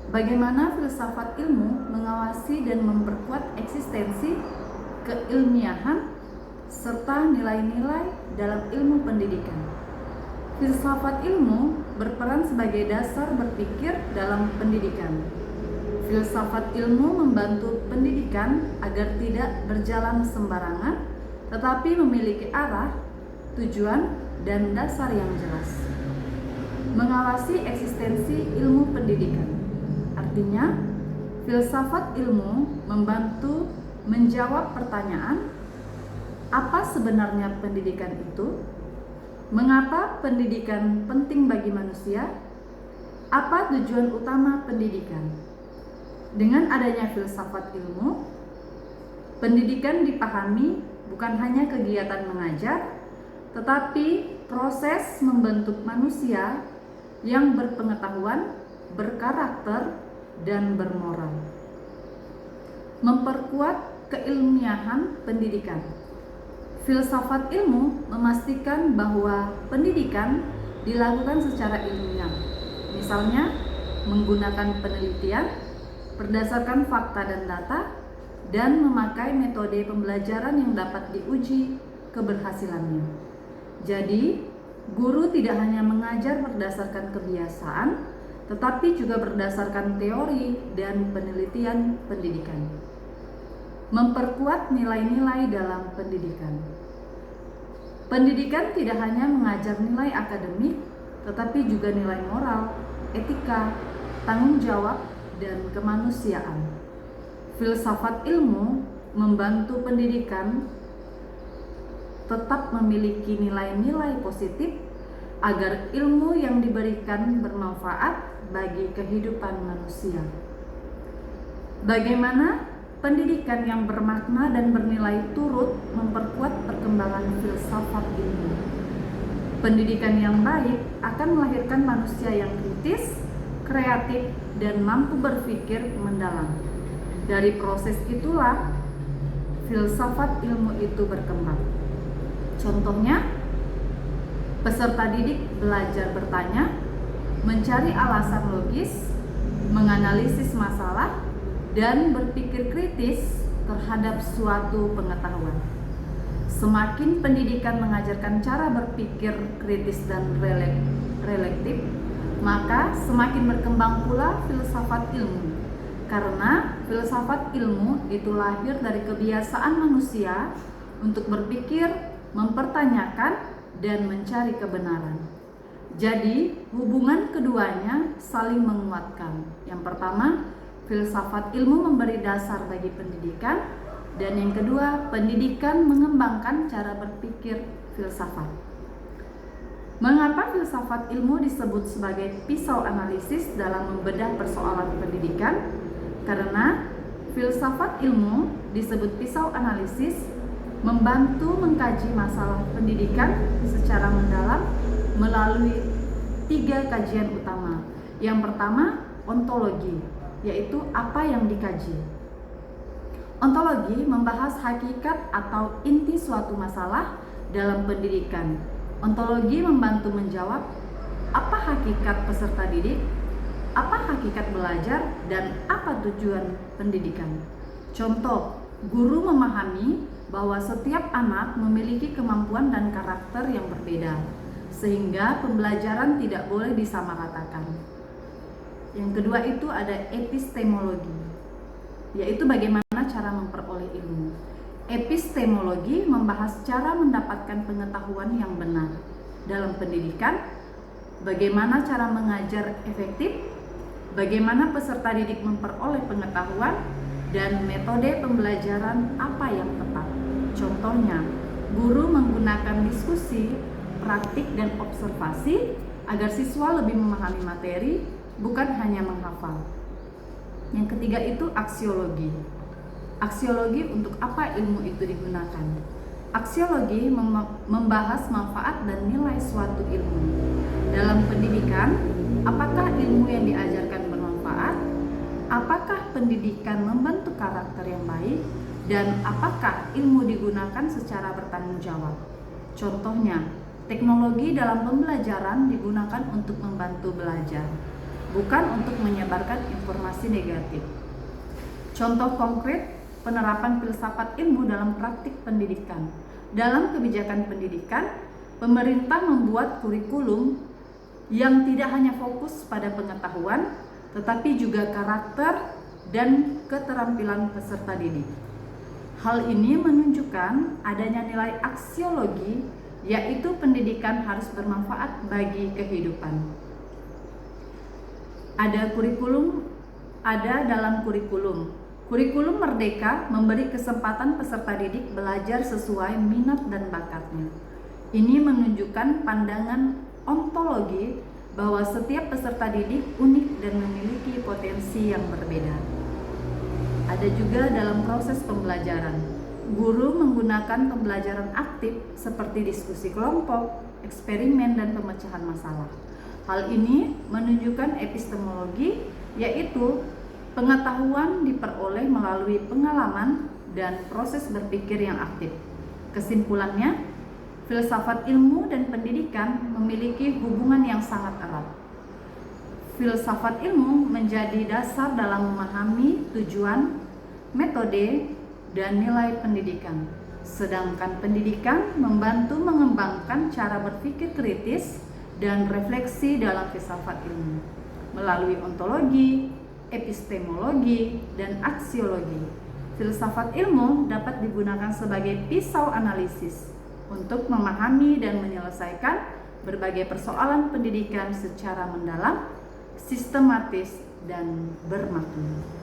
Bagaimana filsafat ilmu mengawasi dan memperkuat eksistensi keilmiahan serta nilai-nilai dalam ilmu pendidikan. Filsafat ilmu berperan sebagai dasar berpikir dalam pendidikan. Filsafat ilmu membantu pendidikan agar tidak berjalan sembarangan, tetapi memiliki arah, tujuan, dan dasar yang jelas. Mengawasi eksistensi ilmu pendidikan. Artinya, filsafat ilmu membantu menjawab pertanyaan, apa sebenarnya pendidikan itu? Mengapa pendidikan penting bagi manusia? Apa tujuan utama pendidikan? Dengan adanya filsafat ilmu, pendidikan dipahami bukan hanya kegiatan mengajar, tetapi proses membentuk manusia yang berpengetahuan, berkarakter, dan bermoral. Memperkuat keilmiahan pendidikan. Filsafat ilmu memastikan bahwa pendidikan dilakukan secara ilmiah, misalnya menggunakan penelitian berdasarkan fakta dan data, dan memakai metode pembelajaran yang dapat diuji keberhasilannya. Jadi, guru tidak hanya mengajar berdasarkan kebiasaan, tetapi juga berdasarkan teori dan penelitian pendidikan. Memperkuat nilai-nilai dalam pendidikan. Pendidikan tidak hanya mengajar nilai akademik, tetapi juga nilai moral, etika, tanggung jawab, dan kemanusiaan. Filsafat ilmu membantu pendidikan tetap memiliki nilai-nilai positif agar ilmu yang diberikan bermanfaat bagi kehidupan manusia. Bagaimana pendidikan yang bermakna dan bernilai turut memperkuat perkembangan filsafat ilmu? Pendidikan yang baik akan melahirkan manusia yang kritis, kreatif, dan mampu berpikir mendalam. Dari proses itulah filsafat ilmu itu berkembang. Contohnya, peserta didik belajar bertanya, mencari alasan logis, menganalisis masalah, dan berpikir kritis terhadap suatu pengetahuan. Semakin pendidikan mengajarkan cara berpikir kritis dan relektif, maka semakin berkembang pula filsafat ilmu. Karena filsafat ilmu itu lahir dari kebiasaan manusia untuk berpikir, mempertanyakan, dan mencari kebenaran. Jadi, hubungan keduanya saling menguatkan. Yang pertama, filsafat ilmu memberi dasar bagi pendidikan, dan yang kedua, pendidikan mengembangkan cara berpikir filsafat. Mengapa filsafat ilmu disebut sebagai pisau analisis dalam membedah persoalan pendidikan? Karena filsafat ilmu disebut pisau analisis membantu mengkaji masalah pendidikan secara mendalam melalui 3 kajian utama. Yang pertama, ontologi, yaitu apa yang dikaji. Ontologi membahas hakikat atau inti suatu masalah dalam pendidikan. Ontologi membantu menjawab apa hakikat peserta didik, apa hakikat belajar, dan apa tujuan pendidikan. Contoh, guru memahami bahwa setiap anak memiliki kemampuan dan karakter yang berbeda, sehingga pembelajaran tidak boleh disamaratakan. Yang kedua itu ada epistemologi, yaitu bagaimana cara memperoleh ilmu. Epistemologi membahas cara mendapatkan pengetahuan yang benar dalam pendidikan, bagaimana cara mengajar efektif, bagaimana peserta didik memperoleh pengetahuan, dan metode pembelajaran apa yang tepat. Contohnya, guru menggunakan diskusi, praktik, dan observasi agar siswa lebih memahami materi, bukan hanya menghafal. Yang ketiga itu aksiologi. Aksiologi untuk apa ilmu itu digunakan? Aksiologi membahas manfaat dan nilai suatu ilmu. Dalam pendidikan, apakah ilmu yang diajarkan bermanfaat? Apakah pendidikan membentuk karakter yang baik? Dan apakah ilmu digunakan secara bertanggung jawab? Contohnya, teknologi dalam pembelajaran digunakan untuk membantu belajar, bukan untuk menyebarkan informasi negatif. Contoh konkret penerapan filsafat ilmu dalam praktik pendidikan. Dalam kebijakan pendidikan, pemerintah membuat kurikulum yang tidak hanya fokus pada pengetahuan, tetapi juga karakter dan keterampilan peserta didik. Hal ini menunjukkan adanya nilai aksiologi, yaitu pendidikan harus bermanfaat bagi kehidupan. Ada dalam kurikulum. Kurikulum Merdeka memberi kesempatan peserta didik belajar sesuai minat dan bakatnya. Ini menunjukkan pandangan ontologi bahwa setiap peserta didik unik dan memiliki potensi yang berbeda. Ada juga dalam proses pembelajaran. Guru menggunakan pembelajaran aktif seperti diskusi kelompok, eksperimen, dan pemecahan masalah. Hal ini menunjukkan epistemologi, yaitu pengetahuan diperoleh melalui pengalaman dan proses berpikir yang aktif. Kesimpulannya, filsafat ilmu dan pendidikan memiliki hubungan yang sangat erat. Filsafat ilmu menjadi dasar dalam memahami tujuan, metode, dan nilai pendidikan. Sedangkan pendidikan membantu mengembangkan cara berpikir kritis dan refleksi dalam filsafat ilmu melalui ontologi, epistemologi, dan aksiologi. Filsafat ilmu dapat digunakan sebagai pisau analisis untuk memahami dan menyelesaikan berbagai persoalan pendidikan secara mendalam, sistematis, dan bermakna.